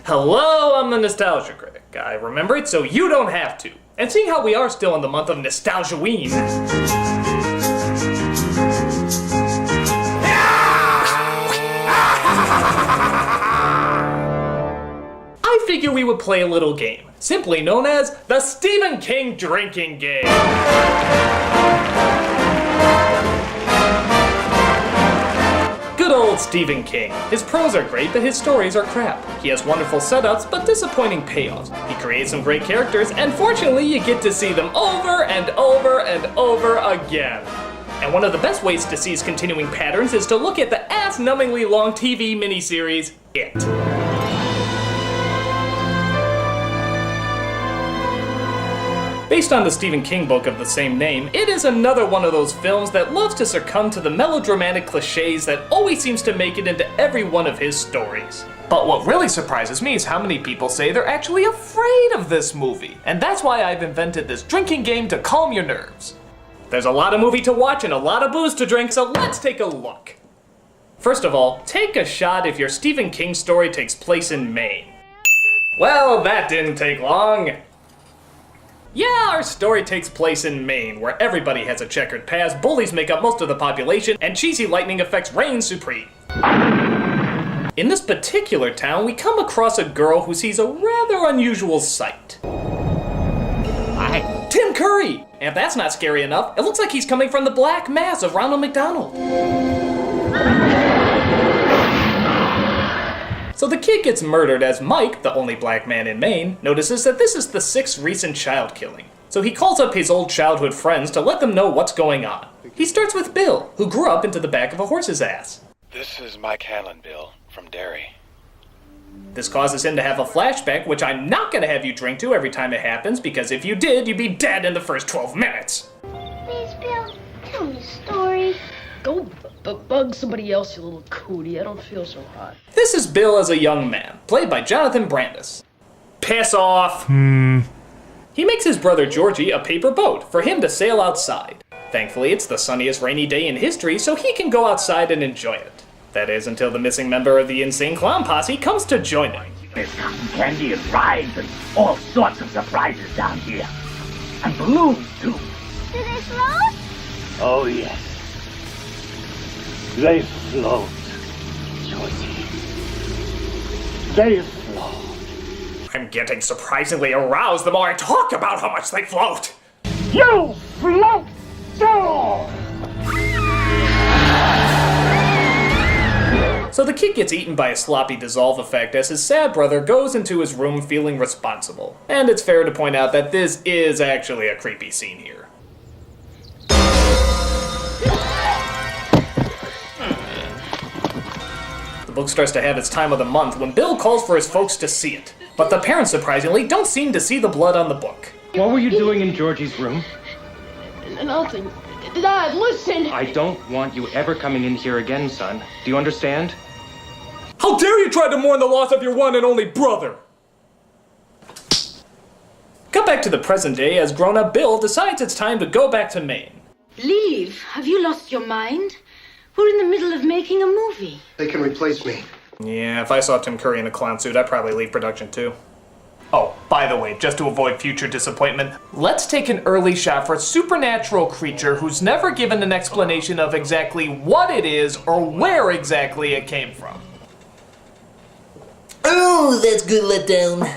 Hello, I'm the Nostalgia Critic. I remember it so you don't have to. And seeing how we are still in the month of Nostalgia-ween, I figure we would play a little game, simply known as the Stephen King Drinking Game. Good old Stephen King. His prose are great, but his stories are crap. He has wonderful setups, but disappointing payoffs. He creates some great characters, and fortunately you get to see them over and over and over again. And one of the best ways to see his continuing patterns is to look at the ass-numbingly long TV miniseries, It. Based on the Stephen King book of the same name, it is another one of those films that loves to succumb to the melodramatic cliches that always seems to make it into every one of his stories. But what really surprises me is how many people say they're actually afraid of this movie. And that's why I've invented this drinking game to calm your nerves. There's a lot of movie to watch and a lot of booze to drink, so let's take a look. First of all, take a shot if your Stephen King story takes place in Maine. Well, that didn't take long. Yeah, our story takes place in Maine, where everybody has a checkered past, bullies make up most of the population, and cheesy lightning effects reign supreme. In this particular town, we come across a girl who sees a rather unusual sight. Hi. Tim Curry! And if that's not scary enough, it looks like he's coming from the Black Mass of Ronald McDonald. So the kid gets murdered as Mike, the only black man in Maine, notices that this is the 6th recent child killing. So he calls up his old childhood friends to let them know what's going on. He starts with Bill, who grew up into the back of a horse's ass. This is Mike Hanlon, Bill, from Derry. This causes him to have a flashback, which I'm not gonna have you drink to every time it happens, because if you did, you'd be dead in the first 12 minutes. Please, Bill, tell me a story. Go bug somebody else, you little cootie. I don't feel so hot. This is Bill as a young man, played by Jonathan Brandis. Piss off! He makes his brother Georgie a paper boat for him to sail outside. Thankfully, it's the sunniest rainy day in history, so he can go outside and enjoy it. That is, until the missing member of the Insane Clown Posse comes to join him. There's cotton candy and rides and all sorts of surprises down here. And balloons, too. Do they float? Oh, yes. They float, Georgie. They float. I'm getting surprisingly aroused the more I talk about how much they float. You float too! So the kid gets eaten by a sloppy dissolve effect as his sad brother goes into his room feeling responsible. And it's fair to point out that this is actually a creepy scene here. The book starts to have its time of the month when Bill calls for his folks to see it. But the parents, surprisingly, don't seem to see the blood on the book. What were you doing in Georgie's room? Nothing. Dad, listen! I don't want you ever coming in here again, son. Do you understand? How dare you try to mourn the loss of your one and only brother! Cut back to the present day as grown-up Bill decides it's time to go back to Maine. Leave? Have you lost your mind? We're in the middle of making a movie. They can replace me. Yeah, if I saw Tim Curry in a clown suit, I'd probably leave production too. Oh, by the way, just to avoid future disappointment, let's take an early shot for a supernatural creature who's never given an explanation of exactly what it is or where exactly it came from. Oh, that's good letdown.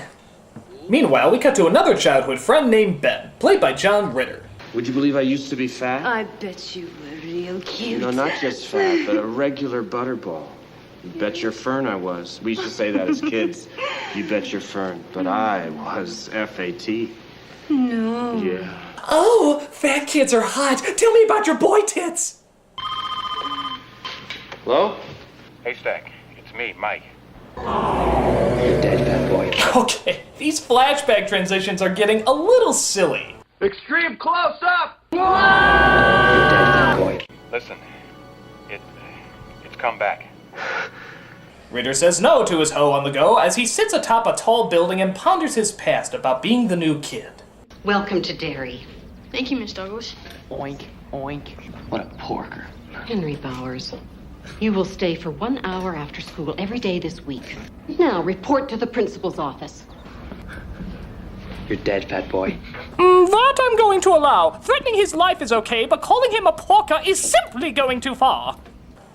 Meanwhile, we cut to another childhood friend named Ben, played by John Ritter. Would you believe I used to be fat? I bet you were real cute. No, not just fat, but a regular butterball. You bet your fern I was. We used to say that as kids. You bet your fern. But I was F-A-T. No. Yeah. Oh, fat kids are hot. Tell me about your boy tits. Hello? Haystack, it's me, Mike. You're dead, fat boy. Okay, these flashback transitions are getting a little silly. Extreme close-up! You're dead, fat boy. Listen, it's come back. Ritter says no to his hoe on the go as he sits atop a tall building and ponders his past about being the new kid. Welcome to Derry. Thank you, Miss Douglas. Oink, oink. What a porker. Henry Bowers. You will stay for 1 hour after school every day this week. Now, report to the principal's office. You're dead, fat boy. That I'm going to allow. Threatening his life is okay, but calling him a porker is simply going too far.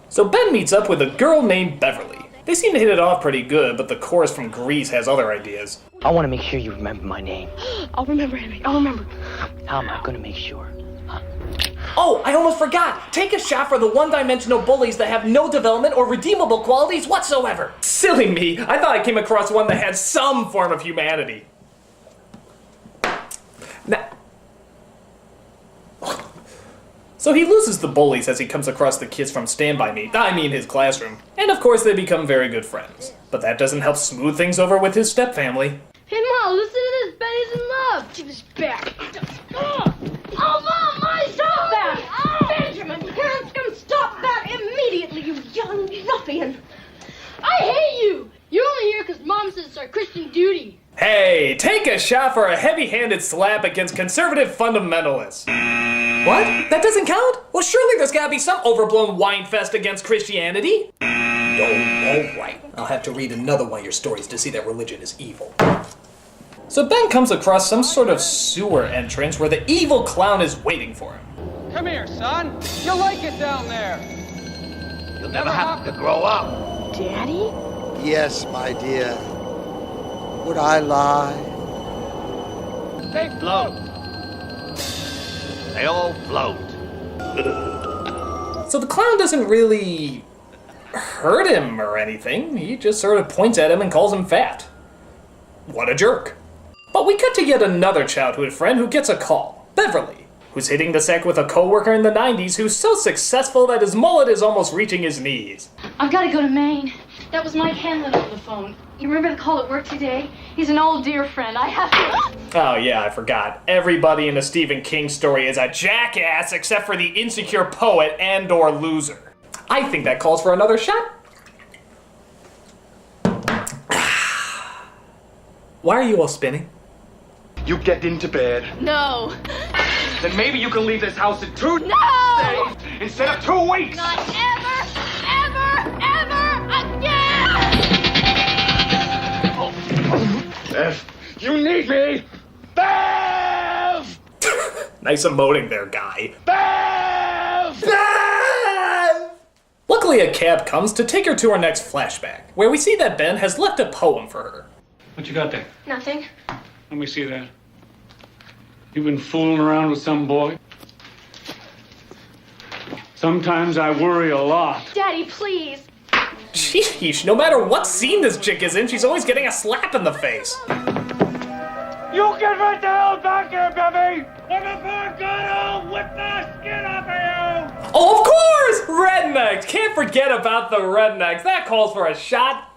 So Ben meets up with a girl named Beverly. They seem to hit it off pretty good, but the chorus from Grease has other ideas. I want to make sure you remember my name. I'll remember, Henry. I'll remember. How am I going to make sure? Huh? Oh, I almost forgot! Take a shot for the one-dimensional bullies that have no development or redeemable qualities whatsoever! Silly me, I thought I came across one that had some form of humanity. Now, so he loses the bullies as he comes across the kids from Stand By Me, I mean his classroom. And of course they become very good friends. But that doesn't help smooth things over with his stepfamily. Hey, Mom, listen to this. Benny's in love. Give his back. Oh, Mom, my stop that! Benjamin, parents can stop that immediately, you young ruffian. I hate you. You're only here because Mom says it's our Christian duty. Hey, take a shot for a heavy-handed slap against conservative fundamentalists. What? That doesn't count? Well, surely there's gotta be some overblown wine fest against Christianity. Oh, alright. I'll have to read another one of your stories to see that religion is evil. So Ben comes across some sort of sewer entrance where the evil clown is waiting for him. Come here, son. You'll like it down there. You'll never have to grow up. Daddy? Yes, my dear. Would I lie? They float. They all float. So the clown doesn't really hurt him or anything. He just sort of points at him and calls him fat. What a jerk. But we cut to yet another childhood friend who gets a call. Beverly, who's hitting the sack with a coworker in the 90s who's so successful that his mullet is almost reaching his knees. I've got to go to Maine. That was Mike Hanlon on the phone. You remember the call at work today? He's an old dear friend. I have to... Oh yeah, I forgot. Everybody in a Stephen King story is a jackass except for the insecure poet and or loser. I think that calls for another shot. Why are you all spinning? You get into bed. No. Then maybe you can leave this house in 2 No! days instead of 2 weeks. Not ever, ever, ever again! Bev, you need me. Bev! Nice emoting there, guy. Bev! Bev! Luckily, a cab comes to take her to her next flashback, where we see that Ben has left a poem for her. What you got there? Nothing. Let me see that. You've been fooling around with some boy? Sometimes I worry a lot. Daddy, please. Sheesh, no matter what scene this chick is in, she's always getting a slap in the face. You get right the hell back here, Bevy! Or before I got whip the skin off of you! Oh, of course! Rednecks! Can't forget about the rednecks. That calls for a shot.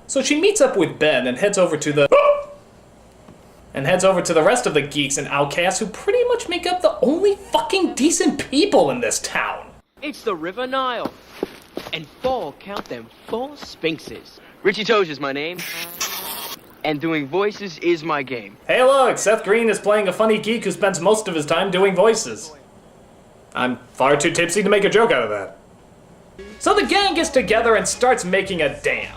So she meets up with Ben and heads over to the rest of the geeks and outcasts who pretty much make up the only fucking decent people in this town. It's the River Nile. And 4, count them, 4 sphinxes. Richie Toge is my name. And doing voices is my game. Hey look, Seth Green is playing a funny geek who spends most of his time doing voices. I'm far too tipsy to make a joke out of that. So the gang gets together and starts making a dam.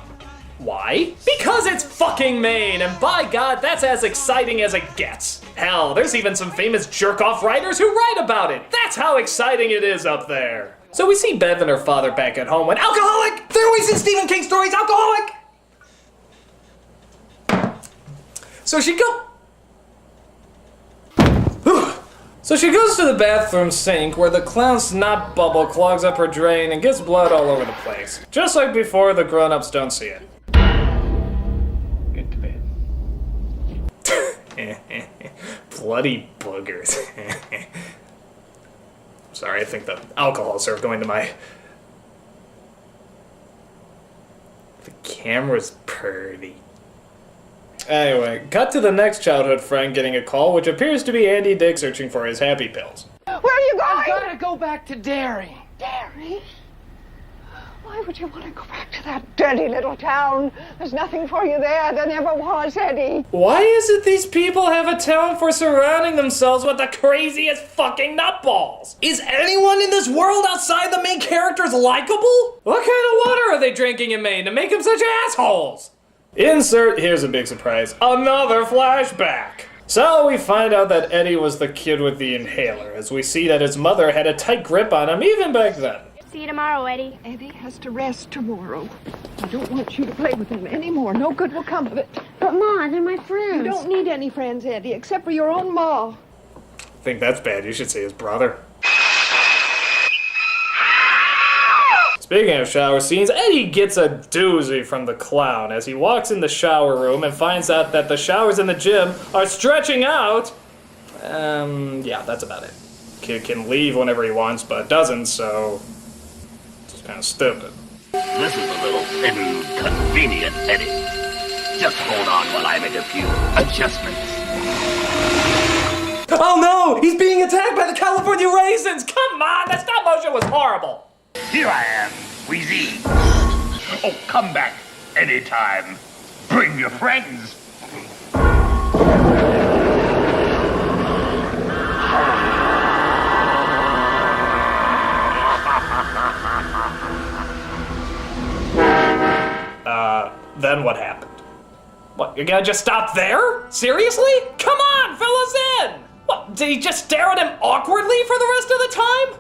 Why? Because it's fucking Maine, and by God, that's as exciting as it gets. Hell, there's even some famous jerk-off writers who write about it. That's how exciting it is up there. So we see Bev and her father back at home when alcoholic! They're always in Stephen King stories, alcoholic! So she goes to the bathroom sink where the clown snot bubble clogs up her drain and gets blood all over the place. Just like before, the grown-ups don't see it. Get to bed. Bloody boogers. Sorry, I think the alcohol served going to my... The camera's pretty. Anyway, cut to the next childhood friend getting a call, which appears to be Andy Dick searching for his happy pills. Where are you going? I've got to go back to Derry. Derry? Why but you want to go back to that dirty little town. There's nothing for you there. There never was, Eddie. Why is it these people have a talent for surrounding themselves with the craziest fucking nutballs? Is anyone in this world outside the main characters likable? What kind of water are they drinking in Maine to make them such assholes? Insert, here's a big surprise, another flashback. So we find out that Eddie was the kid with the inhaler, as we see that his mother had a tight grip on him even back then. See you tomorrow, Eddie. Eddie has to rest tomorrow. I don't want you to play with him anymore. No good will come of it. But, Ma, they're my friends. You don't need any friends, Eddie, except for your own ma. I think that's bad. You should see his brother. Speaking of shower scenes, Eddie gets a doozy from the clown as he walks in the shower room and finds out that the showers in the gym are stretching out. Yeah, that's about it. Kid can leave whenever he wants, but doesn't, so it's kind of stupid. This is a little inconvenient, Eddie. Just hold on while I make a few adjustments. Oh no! He's being attacked by the California Raisins! Come on! That stop motion was horrible! Here I am, Wheezy. Oh, come back anytime. Bring your friends. Then what happened? What, you're gonna just stop there? Seriously? Come on, fill us in! What, did he just stare at him awkwardly for the rest of the time?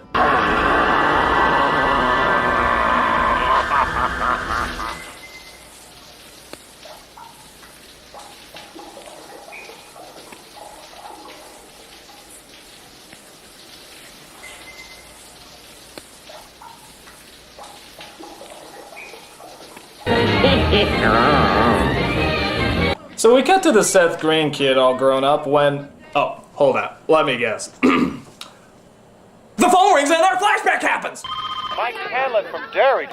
So we cut to the Seth Green kid all grown up when... Oh, hold on. Let me guess. The phone rings and our flashback happens! Mike Hanlon from Derry.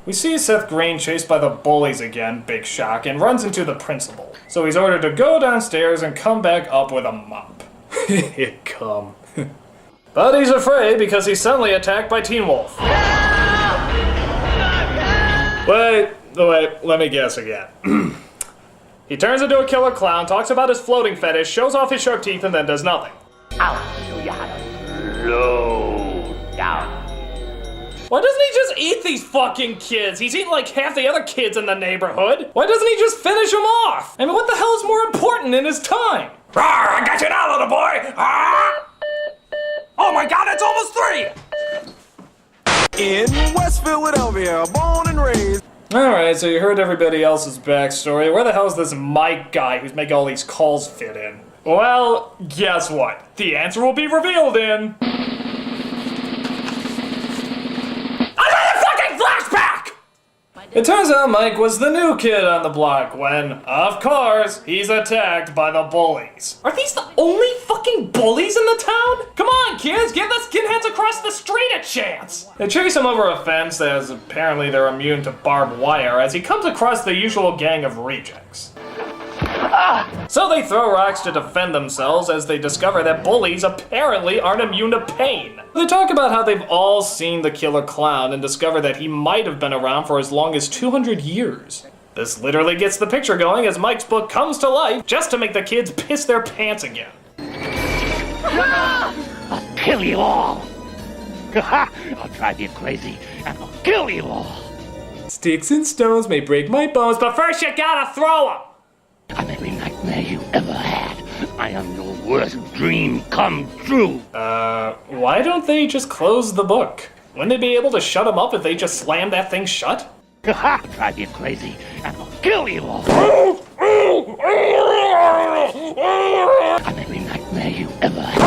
We see Seth Green chased by the bullies again, big shock, and runs into the principal. So he's ordered to go downstairs and come back up with a mop. Come. But he's afraid because he's suddenly attacked by Teen Wolf. Wait, let me guess again. He turns into a killer clown, talks about his floating fetish, shows off his sharp teeth, and then does nothing. I'll show you how to slow down. Why doesn't he just eat these fucking kids? He's eating like half the other kids in the neighborhood. Why doesn't he just finish them off? I mean, what the hell is more important in his time? Rawr, I got you now, little boy! Ah! Oh my god, it's almost 3! In West Philadelphia, born and raised. Alright, so you heard everybody else's backstory. Where the hell is this Mike guy who's making all these calls fit in? Well, guess what? The answer will be revealed in... another fucking flashback! It turns out Mike was the new kid on the block when, of course, he's attacked by the bullies. Are these the only fucking bullies in the town? Come on, kids, give the skinheads across the street a chance! They chase him over a fence as apparently they're immune to barbed wire as he comes across the usual gang of rejects. So they throw rocks to defend themselves as they discover that bullies apparently aren't immune to pain. They talk about how they've all seen the killer clown and discover that he might have been around for as long as 200 years. This literally gets the picture going as Mike's book comes to life just to make the kids piss their pants again. I'll kill you all. I'll drive you crazy and I'll kill you all. Sticks and stones may break my bones, but first you gotta throw them! I'm every nightmare you ever had. I am your worst dream come true. Why don't they just close the book? Wouldn't they be able to shut him up if they just slammed that thing shut? I'll drive you crazy and I'll kill you all. I'm every nightmare you ever had.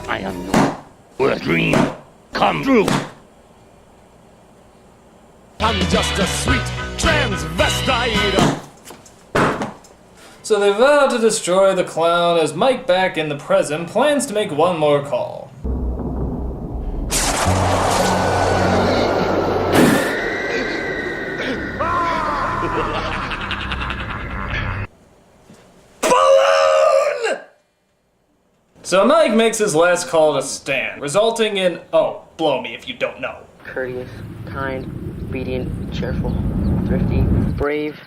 I am your worst dream come true. I'm just a sweet transvestite. So they vow to destroy the clown as Mike, back in the present, plans to make one more call. Balloon! So Mike makes his last call to Stan, resulting in, oh, blow me if you don't know. Courteous, kind, obedient, cheerful, thrifty, brave,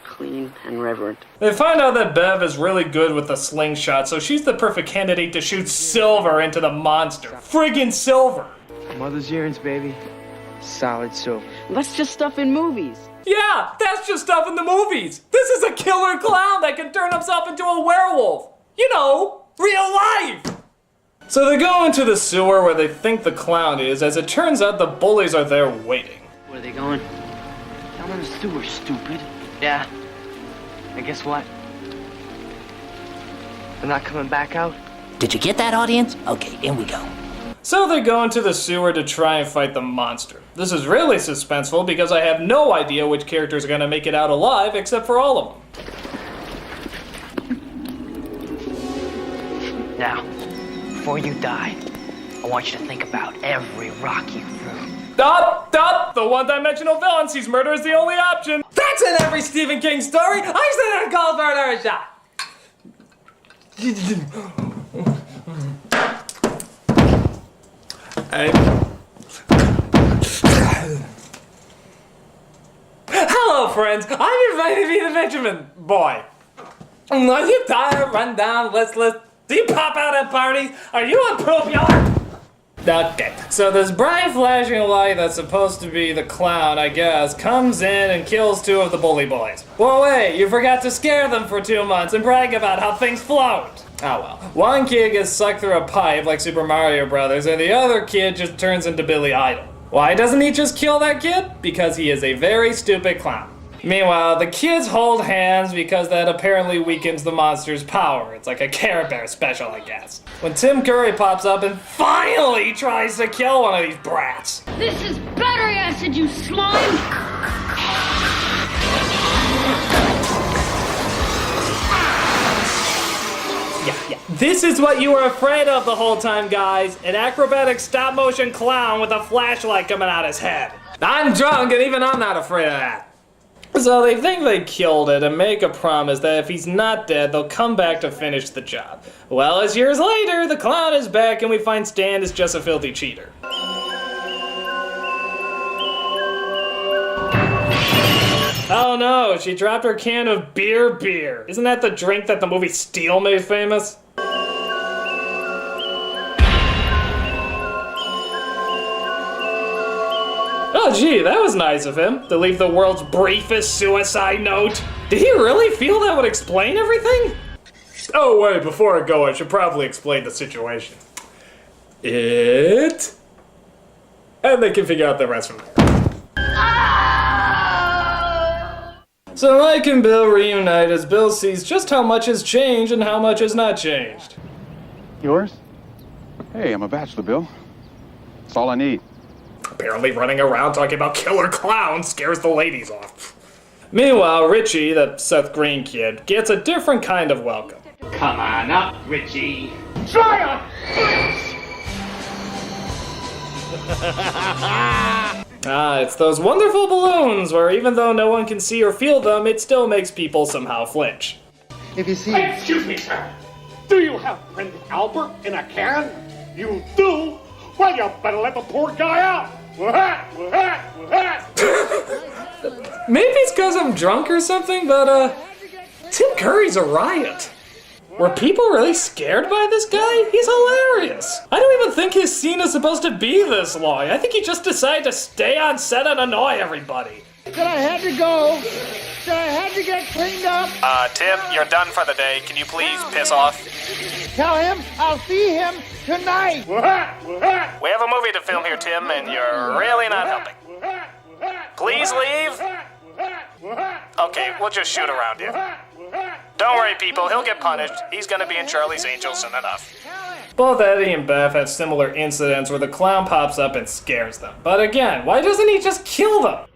clean, and reverent. They find out that Bev is really good with the slingshot, so she's the perfect candidate to shoot Silver into the monster. Friggin' Silver! Mother's yearns, baby. Solid silver. That's just stuff in movies. Yeah, that's just stuff in the movies. This is a killer clown that can turn himself into a werewolf. You know, real life. So they go into the sewer where they think the clown is. As it turns out, the bullies are there waiting. Where are they going? Down in the sewer, stupid. Yeah. And guess what? They're not coming back out. Did you get that, audience? Okay, in we go. So they go into the sewer to try and fight the monster. This is really suspenseful because I have no idea which characters are going to make it out alive except for all of them. Now, before you die, I want you to think about every rock you threw. Stop! The one-dimensional villain sees murder as the only option. That's in every Stephen King story. I said I'd call for another shot. Hello, friends. I'm invited to be the Benjamin boy. Are you tired, run down, listless? Do you pop out at parties? Are you unpopular? Okay, so this bright flashing light that's supposed to be the clown, I guess, comes in and kills two of the bully boys. Well, wait, you forgot to scare them for 2 months and brag about how things float. Oh well. One kid gets sucked through a pipe like Super Mario Brothers, and the other kid just turns into Billy Idol. Why doesn't he just kill that kid? Because he is a very stupid clown. Meanwhile, the kids hold hands because that apparently weakens the monster's power. It's like a Care Bear special, I guess. When Tim Curry pops up and finally tries to kill one of these brats. This is battery acid, you slime! Yeah. This is what you were afraid of the whole time, guys. An acrobatic stop-motion clown with a flashlight coming out his head. I'm drunk and even I'm not afraid of that. So they think they killed it and make a promise that if he's not dead, they'll come back to finish the job. Well, as years later, the clown is back and we find Stan is just a filthy cheater. Oh no, she dropped her can of beer. Isn't that the drink that the movie Steel made famous? Oh gee, that was nice of him, to leave the world's briefest suicide note. Did he really feel that would explain everything? Oh wait, before I go, I should probably explain the situation. And they can figure out the rest from there. So Mike and Bill reunite as Bill sees just how much has changed and how much has not changed. Yours? Hey, I'm a bachelor, Bill. That's all I need. Apparently running around talking about killer clowns scares the ladies off. Meanwhile, Richie, the Seth Green kid, gets a different kind of welcome. Come on up, Richie. Try It's those wonderful balloons where even though no one can see or feel them, it still makes people somehow flinch. If you see... Excuse me, sir. Do you have Prince Albert in a can? You do? Well, you better let the poor guy out. Maybe it's because I'm drunk or something, but Tim Curry's a riot. Were people really scared by this guy? He's hilarious. I don't even think his scene is supposed to be this long. I think he just decided to stay on set and annoy everybody. That I had to go. That I had to get cleaned up. Tim, you're done for the day. Can you please piss off? Tell him I'll see him tonight. We have a movie to film here, Tim, and you're really not helping. Please leave. Okay, we'll just shoot around you. Don't worry, people, he'll get punished. He's gonna be in Charlie's Angels soon enough. Both Eddie and Beth have similar incidents where the clown pops up and scares them. But again, why doesn't he just kill them?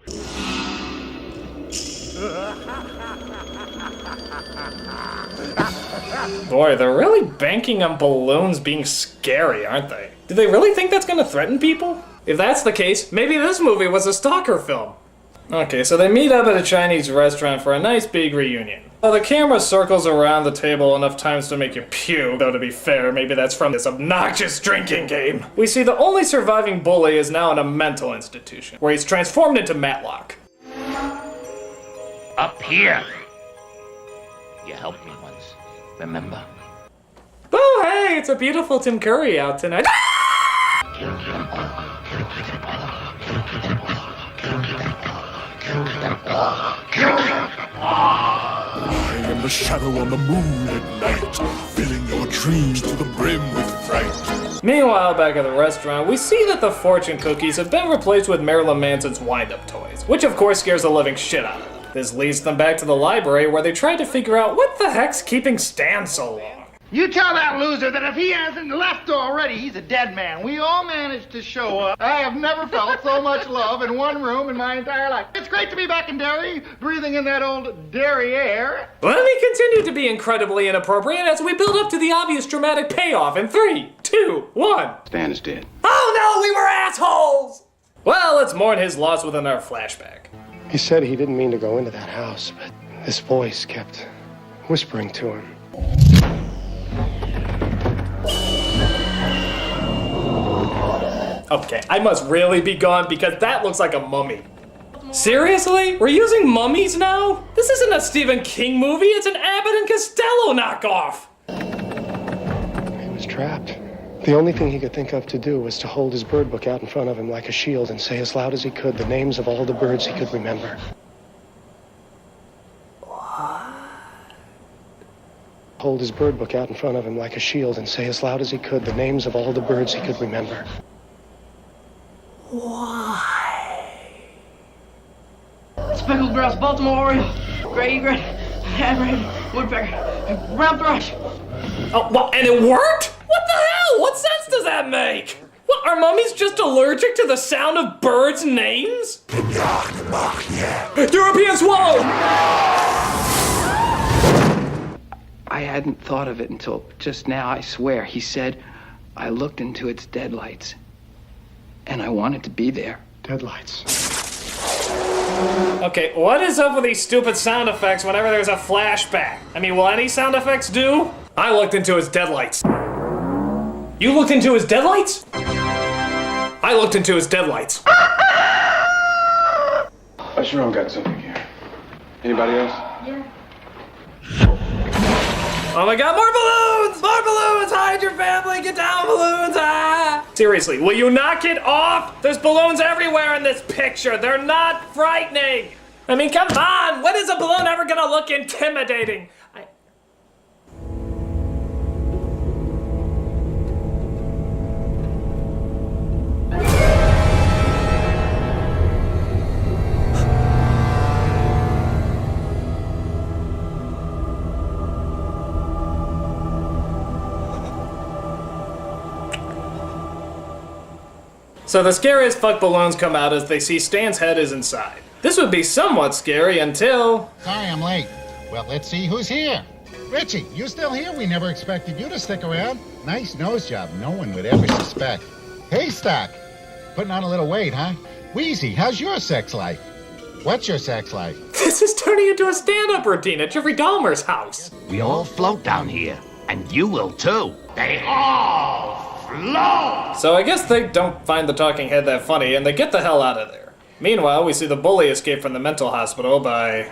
Boy, they're really banking on balloons being scary, aren't they? Do they really think that's gonna threaten people? If that's the case, maybe this movie was a stalker film. Okay, so they meet up at a Chinese restaurant for a nice big reunion. Well, the camera circles around the table enough times to make you puke, though to be fair, maybe that's from this obnoxious drinking game. We see the only surviving bully is now in a mental institution, where he's transformed into Matlock. Up here. You helped me once, remember? Oh, hey, it's a beautiful Tim Curry out tonight. I am the shadow on the moon at night, filling your dreams to the brim with fright. Meanwhile, back at the restaurant, we see that the fortune cookies have been replaced with Marilyn Manson's wind-up toys, which of course scares the living shit out of them. This leads them back to the library where they try to figure out what the heck's keeping Stan so long. You tell that loser that if he hasn't left already, he's a dead man. We all managed to show up. I have never felt so much love in one room in my entire life. It's great to be back in Derry, breathing in that old Derry air. Let me continue to be incredibly inappropriate as we build up to the obvious dramatic payoff in 3, 2, 1. Stan is dead. Oh no, we were assholes! Well, let's mourn his loss within our flashback. He said he didn't mean to go into that house, but this voice kept whispering to him. Okay, I must really be gone because that looks like a mummy. Seriously? We're using mummies now? This isn't a Stephen King movie, it's an Abbott and Costello knockoff! He was trapped. The only thing he could think of to do was to hold his bird book out in front of him like a shield and say as loud as he could the names of all the birds he could remember. Hold his bird book out in front of him like a shield and say as loud as he could the names of all the birds he could remember. Why? Speckled grouse, Baltimore Oriole, gray egret, hammerhead, woodpecker, brown thrush. Oh, well, and it worked? What the hell? What sense does that make? What, are mummies just allergic to the sound of birds' names? European swallow! I hadn't thought of it until just now, I swear. He said, I looked into its deadlights, and I wanted to be there. Deadlights. Okay, what is up with these stupid sound effects whenever there's a flashback? I mean, will any sound effects do? I looked into his deadlights. You looked into his deadlights? I looked into his deadlights. I sure got something here. Anybody else? Yeah. Oh my god, more balloons! More balloons! Hide your family! Get down, balloons! Ah! Seriously, will you knock it off? There's balloons everywhere in this picture. They're not frightening. I mean, come on! When is a balloon ever gonna look intimidating? So the scariest fuck balloons come out as they see Stan's head is inside. This would be somewhat scary until... Sorry I'm late. Well, let's see who's here. Richie, you still here? We never expected you to stick around. Nice nose job. No one would ever suspect. Haystack, putting on a little weight, huh? Wheezy, how's your sex life? What's your sex life? This is turning into a stand-up routine at Jeffrey Dahmer's house. We all float down here, and you will too. They all float! So I guess they don't find the talking head that funny, and they get the hell out of there. Meanwhile, we see the bully escape from the mental hospital by...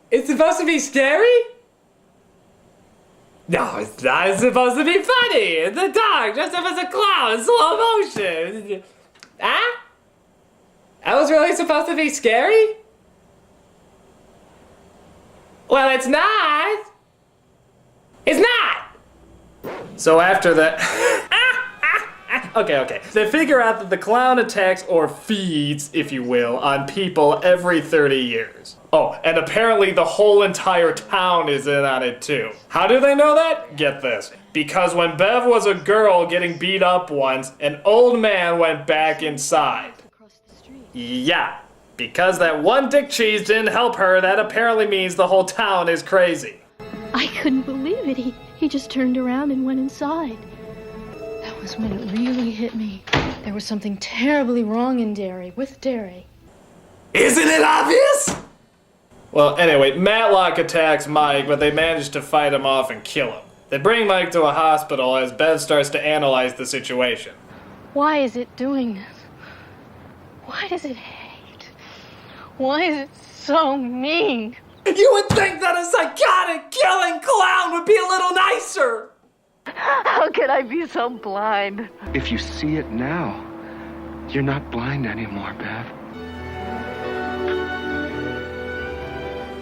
It's supposed to be scary? No, it's not. It's supposed to be funny. It's a dog dressed up as a clown in slow motion. Ah? That was really supposed to be scary? Well, it's not. It's not. So after that... Okay. They figure out that the clown attacks or feeds, if you will, on people every 30 years. Oh, and apparently the whole entire town is in on it too. How do they know that? Get this. Because when Bev was a girl getting beat up once, an old man went back inside. Yeah. Because that one dick cheese didn't help her, that apparently means the whole town is crazy. I couldn't believe it. He just turned around and went inside. That was when it really hit me. There was something terribly wrong in Derry, with Derry. Isn't it obvious? Well, anyway, Matlock attacks Mike, but they manage to fight him off and kill him. They bring Mike to a hospital as Bev starts to analyze the situation. Why is it doing this? Why does it hate? Why is it so mean? You would think that a psychotic killing clown would be a little nicer! How could I be so blind? If you see it now, you're not blind anymore, Bev.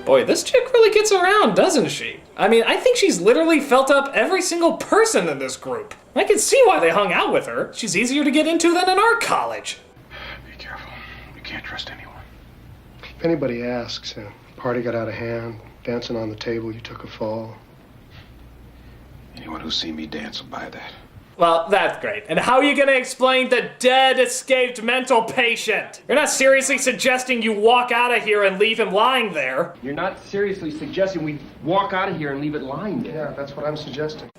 Boy, this chick really gets around, doesn't she? I mean, I think she's literally felt up every single person in this group. I can see why they hung out with her. She's easier to get into than an art college. Be careful. You can't trust anyone. If anybody asks, party got out of hand, dancing on the table, you took a fall. Anyone who's seen me dance will buy that. Well, that's great. And how are you gonna explain the dead escaped mental patient? You're not seriously suggesting you walk out of here and leave him lying there. You're not seriously suggesting we walk out of here and leave it lying there. Yeah, that's what I'm suggesting.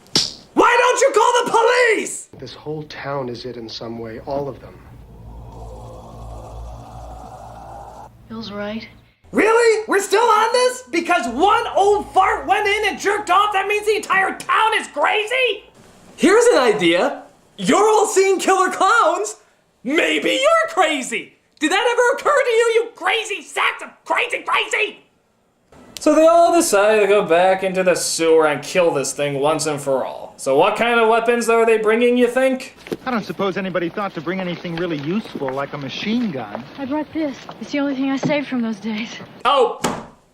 Why don't you call the police? This whole town is it in some way, all of them. Bill's right. Really? We're still on this? Because one old fart went in and jerked off, that means the entire town is crazy? Here's an idea. You're all seeing killer clowns. Maybe you're crazy. Did that ever occur to you, you crazy sacks of crazy? So they all decide to go back into the sewer and kill this thing once and for all. So what kind of weapons are they bringing, you think? I don't suppose anybody thought to bring anything really useful like a machine gun. I brought this. It's the only thing I saved from those days. Oh,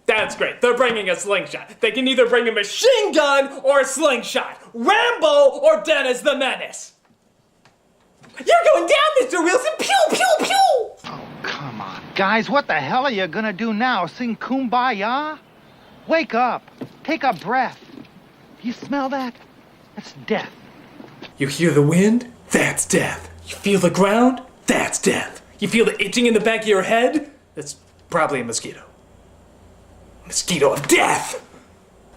that's great. They're bringing a slingshot. They can either bring a machine gun or a slingshot. Rambo or Dennis the Menace. You're going down, Mr. Wilson. Pew, pew, pew. Oh, come on. Guys, what the hell are you gonna do now? Sing Kumbaya? Wake up. Take a breath. You smell that? That's death. You hear the wind? That's death. You feel the ground? That's death. You feel the itching in the back of your head? That's probably a mosquito. Mosquito of death!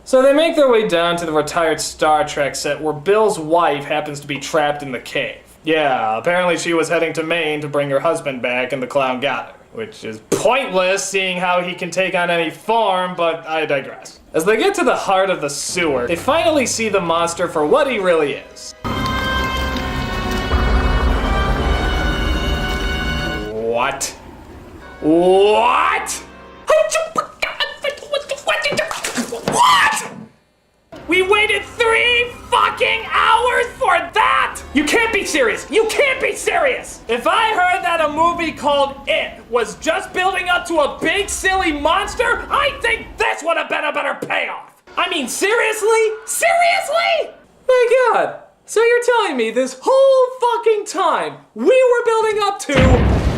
So they make their way down to the retired Star Trek set where Bill's wife happens to be trapped in the cave. Yeah, apparently she was heading to Maine to bring her husband back and the clown got her. Which is pointless seeing how he can take on any form, but I digress. As they get to the heart of the sewer, they finally see the monster for what he really is. What? What? What? We waited 3 fucking hours for that! You can't be serious! You can't be serious! If I heard that a movie called It was just building up to a big silly monster, I think this would have been a better payoff! I mean, seriously? Seriously? My god. So you're telling me this whole fucking time we were building up to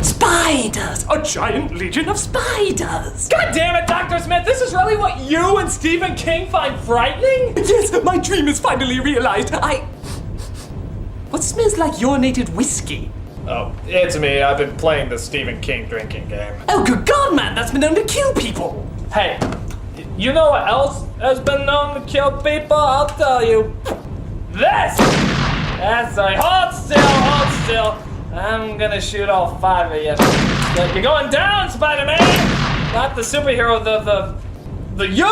spiders! A giant legion of spiders! God damn it, Dr. Smith, this is really what you and Stephen King find frightening? Yes, my dream is finally realized. What smells like urinated whiskey? Oh, it's me. I've been playing the Stephen King drinking game. Oh, good God, man, that's been known to kill people! Hey, you know what else has been known to kill people? I'll tell you. This! That's right. Hold still. I'm gonna shoot all 5 of you. You're going down, Spider-Man! Not the superhero, the you!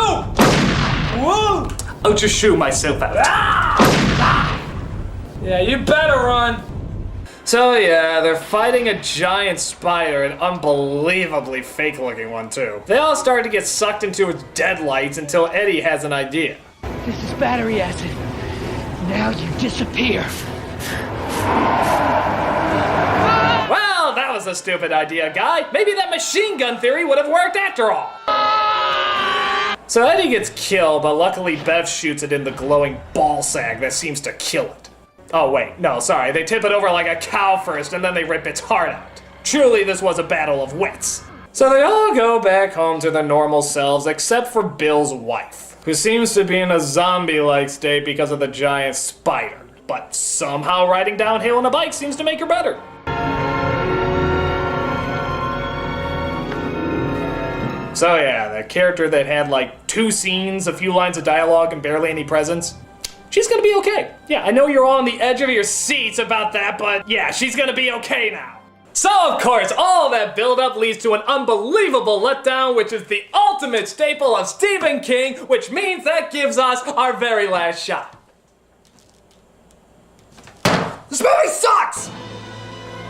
Woo! I'll just shoot myself out. Yeah, you better run. So yeah, they're fighting a giant spider, an unbelievably fake-looking one too. They all start to get sucked into its deadlights until Eddie has an idea. This is battery acid. Now you disappear. Well, that was a stupid idea, guy. Maybe that machine gun theory would have worked after all. So Eddie gets killed, but luckily Bev shoots it in the glowing ball sack that seems to kill it. Oh wait, no, sorry, they tip it over like a cow first and then they rip its heart out. Truly, this was a battle of wits. So they all go back home to their normal selves except for Bill's wife, who seems to be in a zombie-like state because of the giant spider. But somehow riding downhill on a bike seems to make her better. So yeah, the character that had like 2 scenes, a few lines of dialogue, and barely any presence, she's gonna be okay. Yeah, I know you're all on the edge of your seats about that, but yeah, she's gonna be okay now. So of course, all that build-up leads to an unbelievable letdown, which is the ultimate staple of Stephen King, which means that gives us our very last shot. This movie sucks!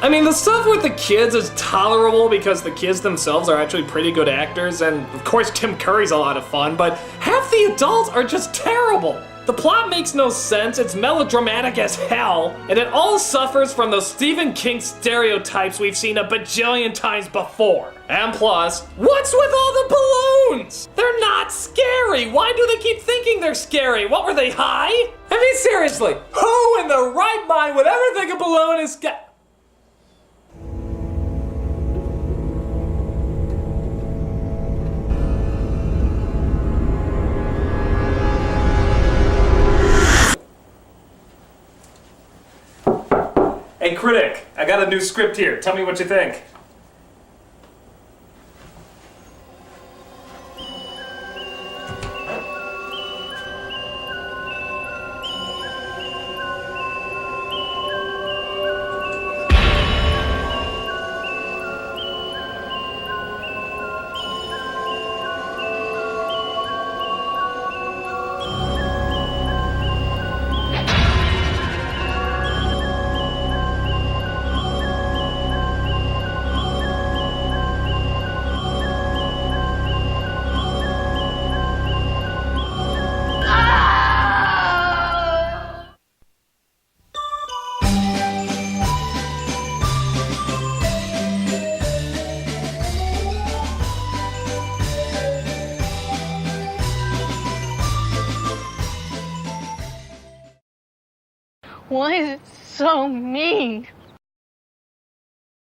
I mean, the stuff with the kids is tolerable because the kids themselves are actually pretty good actors, and of course Tim Curry's a lot of fun, but half the adults are just terrible. The plot makes no sense, it's melodramatic as hell, and it all suffers from those Stephen King stereotypes we've seen a bajillion times before. And plus, what's with all the balloons? They're not scary! Why do they keep thinking they're scary? What, were they high? I mean, seriously, who in their right mind would ever think a balloon is scary? Hey, Critic, I got a new script here. Tell me what you think. Why is it so mean?